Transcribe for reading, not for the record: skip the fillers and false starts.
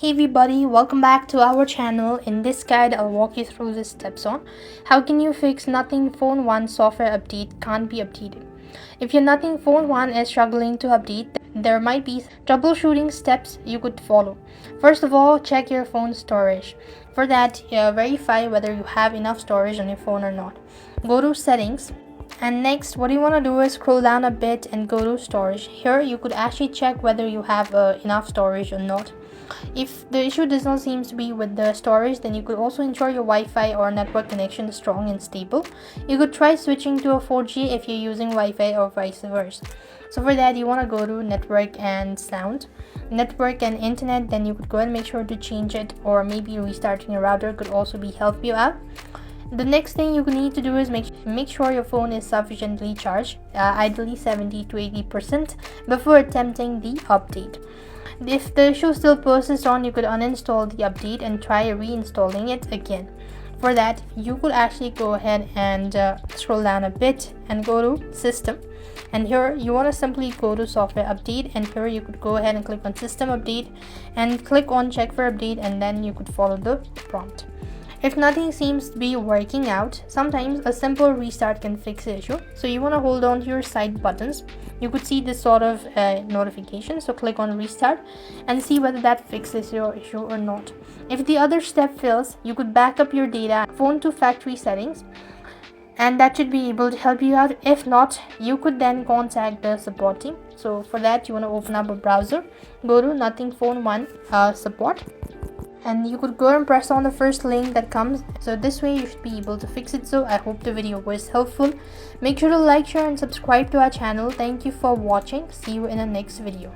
Hey everybody, welcome back to our channel. In this guide, I'll walk you through the steps on how can you fix Nothing Phone 1 software update can't be updated. If your Nothing Phone 1 is struggling to update, there might be troubleshooting steps you could follow. First of all, check your phone's storage. For that, verify whether you have enough storage on your phone or not. Go to settings. And next, what you want to do is scroll down a bit and go to storage. Here you could actually check whether you have enough storage or not. If the issue does not seem to be with the storage, then you could also ensure your Wi-Fi or network connection is strong and stable. You could try switching to a 4G if you're using Wi-Fi or vice versa. So for that, you want to go to network and sound, network and internet. Then you could go and make sure to change it, or maybe restarting your router could also help you out. The next thing you need to do is make sure your phone is sufficiently charged, ideally 70 to 80%, before attempting the update. If the issue still persists on, you could uninstall the update and try reinstalling it again. For that, you could actually go ahead and scroll down a bit and go to system, and here you want to simply go to software update, and here you could go ahead and click on system update and click on check for update, and then you could follow the prompt. If nothing seems to be working out, sometimes a simple restart can fix the issue. So you want to hold on to your side buttons. You could see this sort of notification. So click on restart and see whether that fixes your issue or not. If the other step fails, you could back up your data, phone to factory settings, and that should be able to help you out. If not, you could then contact the support team. So for that, you want to open up a browser, go to Nothing Phone 1 support, and you could go and press on the first link that comes. So this way you should be able to fix it. So I hope the video was helpful. Make sure to like, share and subscribe to our channel. Thank you for watching. See you in the next video.